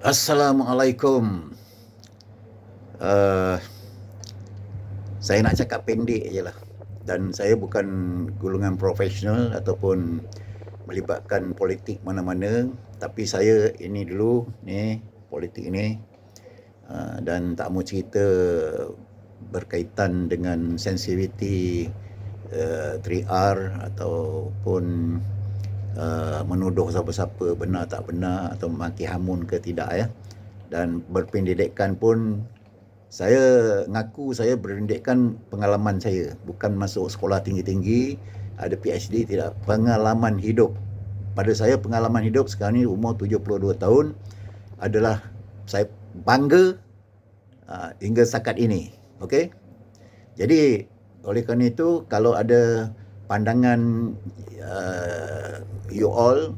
Assalamualaikum. Uh, saya nak cakap pendek je lah. Dan saya bukan golongan profesional ataupun melibatkan politik mana-mana. Tapi saya ini dulu, ni politik ni. Dan tak mau cerita berkaitan dengan sensitiviti 3R ataupun menuduh siapa-siapa benar tak benar atau maki hamun ke tidak ya. Dan berpendidikan pun saya ngaku saya berpendidikan pengalaman saya, bukan masuk sekolah tinggi-tinggi, ada PhD tidak, pengalaman hidup. Pada saya pengalaman hidup sekarang ni umur 72 tahun adalah saya bangga hingga setakat ini. Okey. Jadi oleh kerana itu kalau ada pandangan you all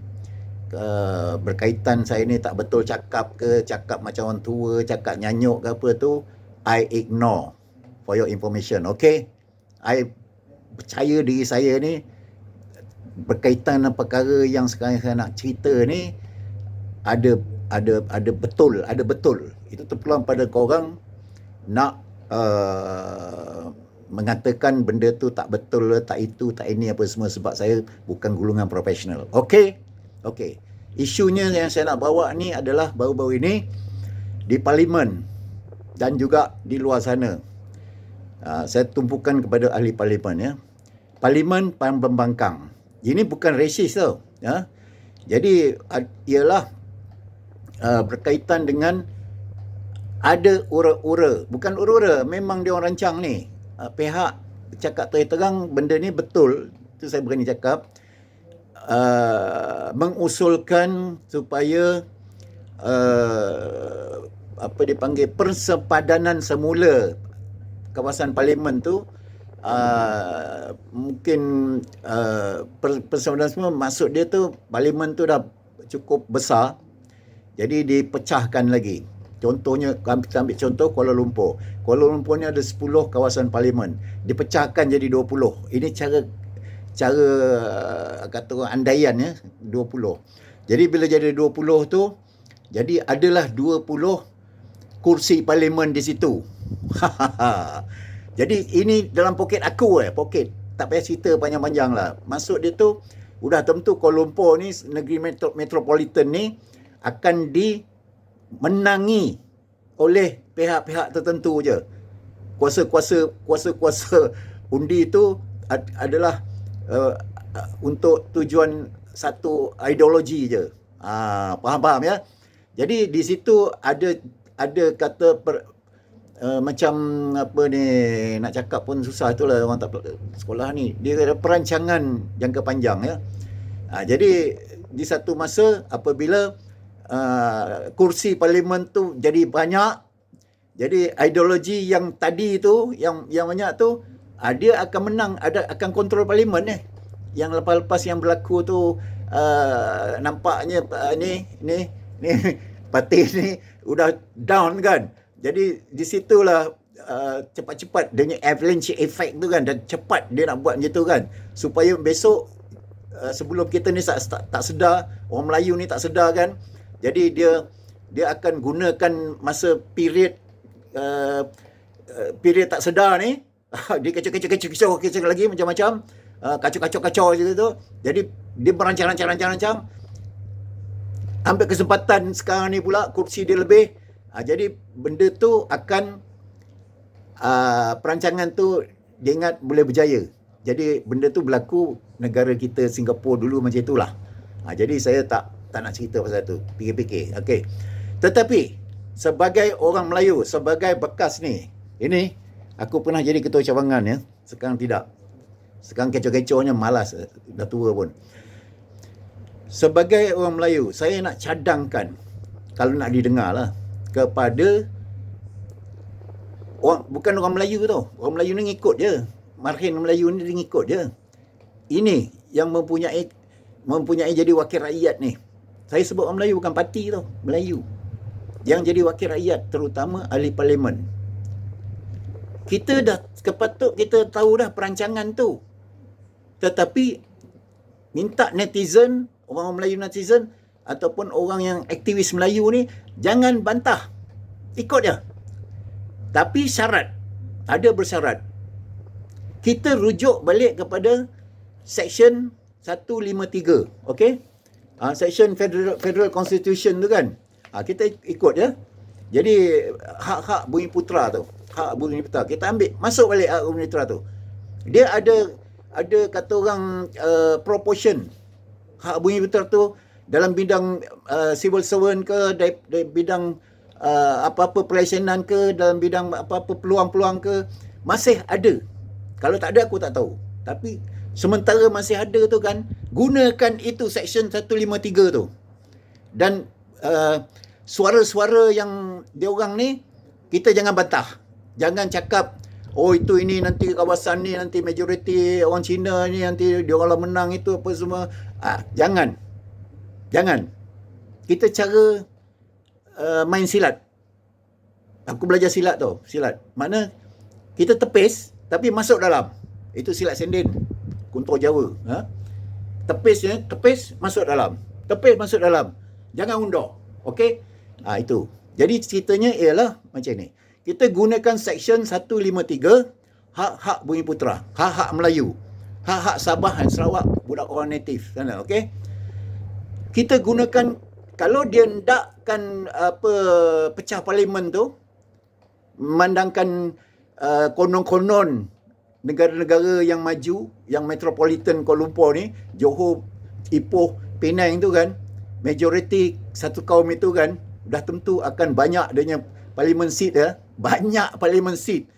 berkaitan saya ni tak betul cakap ke, cakap macam orang tua, cakap nyanyuk ke apa tu, I ignore for your information. Okay, I percaya diri saya ni berkaitan dengan perkara yang sekarang saya nak cerita ni ada betul. Itu terpulang pada korang nak mengatakan benda tu tak betul, tak itu, tak ini apa semua, sebab saya bukan golongan profesional. Okey. Isunya yang saya nak bawa ni adalah baru-baru ini di parlimen dan juga di luar sana. Saya tumpukan kepada ahli parlimen ya. Parlimen Pembangkang. Ini bukan resis tau, ya. Jadi ialah berkaitan dengan ada ura-ura, bukan ura-ura, memang dia orang rancang ni. Pihak cakap terang benda ni betul, itu saya berani cakap. Mengusulkan supaya apa dipanggil persepadanan semula kawasan parlimen tu mungkin persepadanan semula, maksud dia tu parlimen tu dah cukup besar, jadi dipecahkan lagi. Contohnya, kita ambil contoh Kuala Lumpur. Kuala Lumpur ni ada 10 kawasan parlimen, dipecahkan jadi 20. Ini cara kata orang andaian ya, 20. Jadi bila jadi 20 tu, jadi adalah 20 kursi parlimen di situ. Jadi ini dalam poket aku poket. Tak payah cerita panjang-panjang lah. Maksud dia tu, udah tentu Kuala Lumpur ni, negeri metropolitan ni akan dimenangi oleh pihak-pihak tertentu je. Kuasa-kuasa undi itu adalah untuk tujuan satu ideologi je. Faham ya? Jadi di situ ada kata macam apa ni, nak cakap pun susah, itulah orang tak sekolah ni. Dia ada perancangan jangka panjang ya. Jadi di satu masa apabila kursi parlimen tu jadi banyak, jadi ideologi yang tadi tu yang banyak tu dia akan menang, akan kontrol parlimen ni. Yang lepas-lepas yang berlaku tu nampaknya ni parti ni udah down kan. Jadi di situlah cepat-cepat dia punya avalanche effect tu kan, dan cepat dia nak buat macam tu kan, supaya besok sebelum kita ni tak sedar, orang Melayu ni tak sedar kan, jadi dia akan gunakan masa period tak sedar ni. Dia kacau lagi macam-macam, kacau je tu. Jadi dia merancang, ambil kesempatan sekarang ni pula kursi dia lebih. Jadi benda tu akan perancangan tu dia ingat boleh berjaya. Jadi benda tu berlaku negara kita Singapura dulu macam itulah. Jadi saya tak nak cerita pasal tu, fikir-fikir. Okey. Tetapi sebagai orang Melayu, sebagai bekas ni, ini aku pernah jadi ketua cawangan ya. Sekarang tidak. Sekarang kecoh-kecohnya malas, dah tua pun. Sebagai orang Melayu, saya nak cadangkan, kalau nak didengar lah, kepada orang, bukan orang Melayu tau. Orang Melayu ni ngikut je. Marhin Melayu ni dia ngikut je. Ini yang mempunyai jadi wakil rakyat ni. Saya sebut orang Melayu, bukan parti tau. Melayu. Yang jadi wakil rakyat, terutama ahli parlimen. Kita dah kepatut kita tahu dah perancangan tu. Tetapi minta netizen, orang Melayu netizen, ataupun orang yang aktivis Melayu ni, jangan bantah. Ikut je. Tapi syarat. Ada bersyarat. Kita rujuk balik kepada Section 153. Okey? Section Federal Constitution tu kan. Kita ikut je. Jadi hak-hak bumi putera tu. Hak bumi putera. Kita ambil. Masuk balik hak bumi putera tu. Dia ada kata orang proportion. Hak bumi putera tu dalam bidang civil servant ke, dari bidang apa-apa pelayanan ke, dalam bidang apa-apa peluang-peluang ke, masih ada. Kalau tak ada aku tak tahu. Tapi sementara masih ada tu kan, gunakan itu Section 153 tu. Dan suara-suara yang dia orang ni, kita jangan bantah. Jangan cakap, oh itu ini nanti kawasan ni, nanti majoriti orang Cina ni, nanti dia orang lah menang itu apa semua. Jangan. Kita cara main silat. Aku belajar silat tu. Silat. Mana kita tepis, tapi masuk dalam. Itu silat senden. Kuntur Jawa. Tepis, masuk dalam. Tepis, masuk dalam. Jangan undur. Okey? Itu. Jadi ceritanya ialah macam ni. Kita gunakan Section 153, hak-hak bumi putera, hak-hak Melayu, hak-hak Sabah dan Sarawak, budak orang native sana, okey? Kita gunakan, kalau dia hendakkan pecah parlimen tu, memandangkan konon-konon negara-negara yang maju, yang metropolitan Kuala Lumpur ni, Johor, Ipoh, Penang tu kan, majoriti satu kaum itu kan, dah tentu akan banyak adanya parlimen seat ya. Banyak parlimen seat.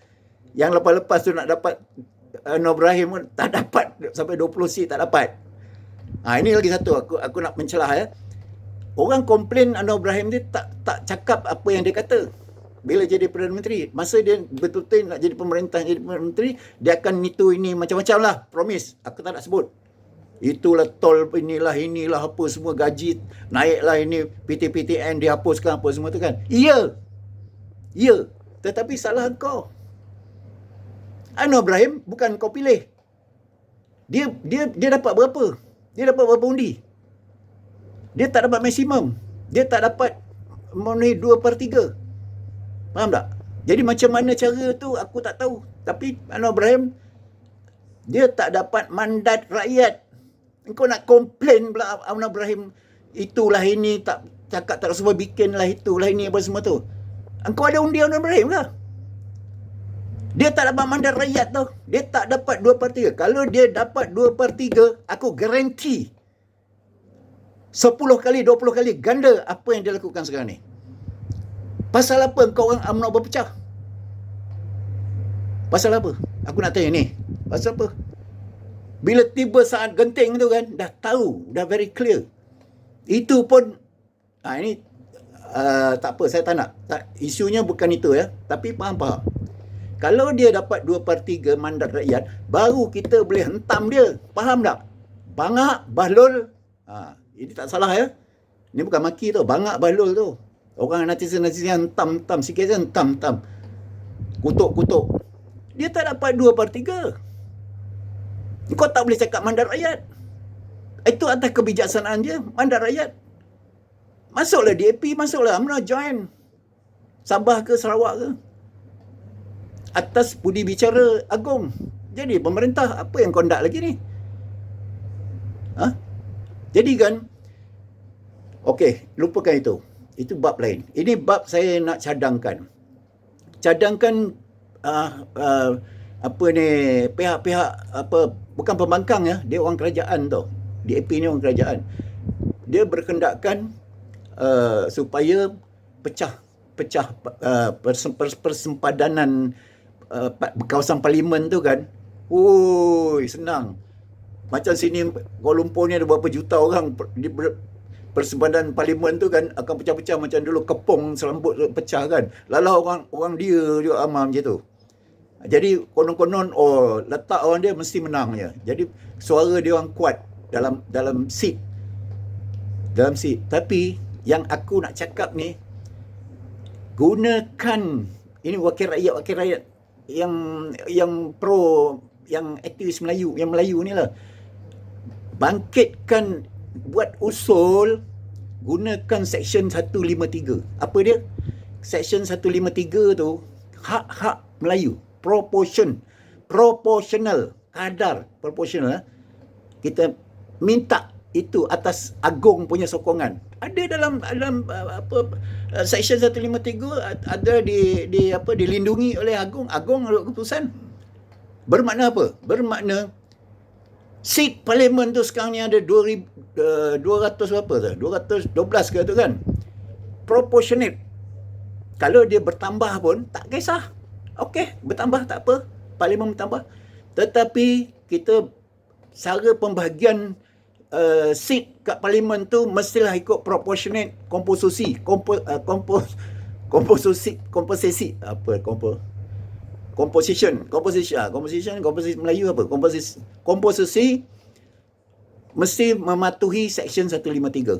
Yang lepas-lepas tu nak dapat Anwar Ibrahim pun tak dapat sampai 20 seat tak dapat. Ini lagi satu aku nak mencelah ya. Orang komplain Anwar Ibrahim dia tak cakap apa yang dia kata. Bila jadi Perdana Menteri, masa dia betul-betul nak jadi pemerintah, jadi Perdana Menteri, dia akan itu ini macam-macam lah, promise. Aku tak nak sebut. Itulah tol inilah apa semua, gaji naiklah, ini PTPTN dihapuskan apa semua tu kan. Ya. Tetapi salah kau. Anwar Ibrahim bukan kau pilih. Dia dapat berapa? Dia dapat berapa undi? Dia tak dapat maksimum. Dia tak dapat memenuhi 2/3. Faham tak? Jadi macam mana cara tu aku tak tahu. Tapi Anwar Ibrahim, dia tak dapat mandat rakyat. Engkau nak komplain pula Anwar Ibrahim, itulah ini, tak cakap tak semua, bikinlah itulah ini apa semua tu. Engkau ada undi Anwar Ibrahim ke? Dia tak dapat mandat rakyat tu. Dia tak dapat 2/3. Kalau dia dapat 2/3, aku garanti 10 kali, 20 kali ganda apa yang dia lakukan sekarang ni. Pasal apa engkau orang UMNO berpecah? Pasal apa? Aku nak tanya ni. Pasal apa? Bila tiba saat genting tu kan, dah tahu, dah very clear. Itu pun, ini tak apa, saya tak nak. Isunya bukan itu ya. Tapi faham. Kalau dia dapat 2/3 mandat rakyat, baru kita boleh hentam dia. Faham tak? Bangak, Bahlul. Ini tak salah ya. Ini bukan maki tu. Bangak, Bahlul tu. Orang netizen hentam sikit je, hentam. Kutuk. Dia tak dapat 2/3. Kau tak boleh cakap mandat rakyat. Itu atas kebijaksanaan dia, mandat rakyat. Masuklah DAP, masuklah UMNO, join. Sabah ke Sarawak ke. Atas budi bicara agung. Jadi pemerintah, apa yang kau nak lagi ni? Jadi kan, okey, lupakan itu. Itu bab lain. Ini bab saya nak cadangkan. Pihak-pihak bukan pembangkang ya, dia orang kerajaan tau. DAP ni orang kerajaan. Dia berkendakkan supaya pecah persempadanan kawasan parlimen tu kan. Senang. Macam sini Kuala Lumpur ni ada berapa juta orang, persempadanan parlimen tu kan akan pecah-pecah macam dulu kepung selambut pecah kan. Lalu orang dia juga amal macam tu. Jadi konon-konon letak orang dia mesti menang je. Jadi suara dia orang kuat dalam seat. Tapi yang aku nak cakap ni, gunakan ini wakil rakyat yang pro, yang aktivis Melayu, yang Melayu ni lah. Bangkitkan, buat usul gunakan Section 153. Apa dia? Section 153 tu, hak-hak Melayu, proportional, kadar, proportional. Kita minta itu atas Agong punya sokongan. Ada dalam Section 153 ada dilindungi oleh Agong. Agong ada keputusan. Bermakna apa? Bermakna seat parlimen tu sekarang ni ada 200 berapa tu? 212 ke tu kan? Proportionate. Kalau dia bertambah pun tak kisah. Okey, bertambah tak apa. Parlimen bertambah. Tetapi kita cara pembahagian seat kat parlimen tu mestilah ikut proportionate komposisi composition Melayu apa? Komposisi mesti mematuhi Section 153.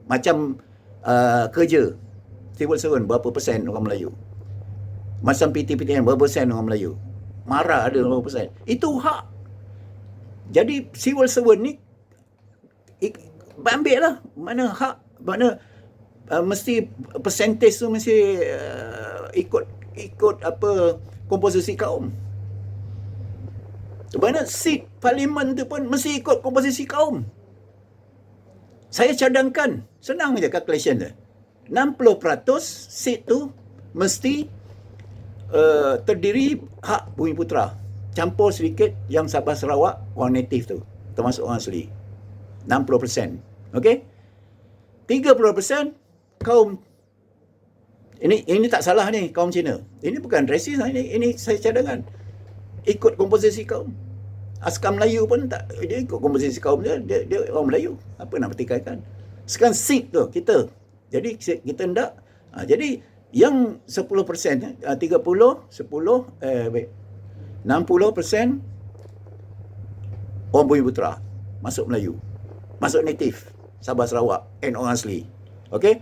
Macam kerja civil servant berapa persen orang Melayu. Macam PTPTN berapa persen orang Melayu. Mara ada berapa persen. Itu hak. Jadi civil servant ni ambil lah. Mana hak, mana mesti percentage tu mesti ikut apa komposisi kaum. Mana seat parlimen tu pun mesti ikut komposisi kaum. Saya cadangkan, senang je calculation dia. 60% seat tu mesti terdiri hak Bumiputera. Campur sedikit yang Sabah Sarawak, orang native tu, termasuk orang asli. 60%. Okey? 30% kaum ini tak salah ni, kaum Cina. Ini bukan rasis, ini saya cadangkan. Ikut komposisi kaum. Askar Melayu pun tak, dia ikut komposisi kaum dia orang Melayu. Apa nak pertikaikan? Sekarang seat tu kita. Jadi kita hendak jadi yang 10%, 30, 10, baik. 60% orang Bumiputera masuk Melayu. Masuk native Sabah Sarawak and orang asli. Okey?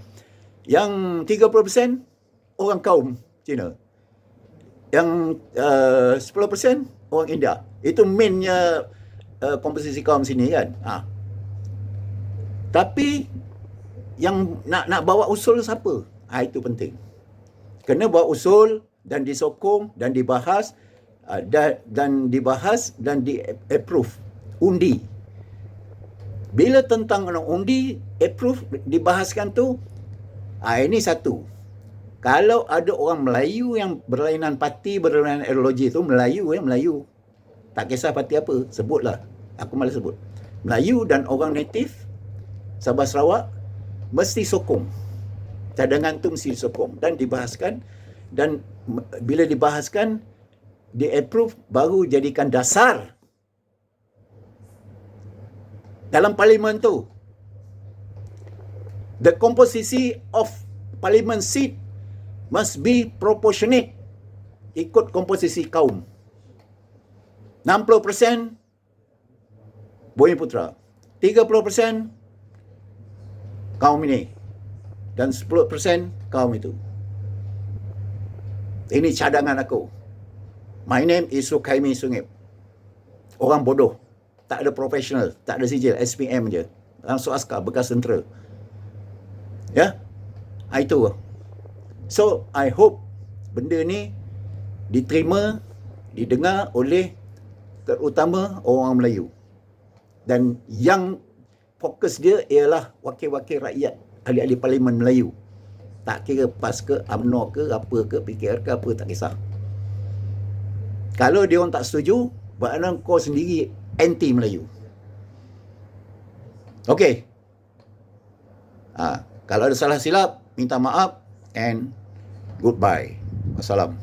Yang 30% orang kaum Cina. Yang 10% orang India. Itu mainnya komposisi kaum sini kan. Tapi yang nak bawa usul siapa? Itu penting. Kena bawa usul dan disokong dan dibahas dan di-approve. Undi. Bila tentang undi, approve, dibahaskan tu, ini satu. Kalau ada orang Melayu yang berlainan parti, berlainan ideologi tu, Melayu. Tak kisah parti apa, sebutlah. Aku malah sebut. Melayu dan orang native, Sabah Sarawak, mesti sokong. Cadangan tu mesti sokong dan dibahaskan. Dan bila dibahaskan, di-approve, baru jadikan dasar dalam parlimen tu. The composition of parliament seat must be proportionate, ikut komposisi kaum. 60% Bumiputera, 30% kaum ini, dan 10% kaum itu. Ini cadangan aku. My name is Sukaimi Sungip. Orang bodoh. Tak ada profesional, tak ada sijil, SPM je. Langsung askar, bekas tentera. Ya? Itu. So, I hope benda ni diterima, didengar oleh terutama orang Melayu. Dan yang fokus dia ialah wakil-wakil rakyat, ahli-ahli parlimen Melayu. Tak kira PAS ke, UMNO ke, apa ke, PKR ke, apa, tak kisah. Kalau dia orang tak setuju, bermakna kau sendiri anti Melayu. Okey. Kalau ada salah silap, minta maaf and goodbye. Wassalam.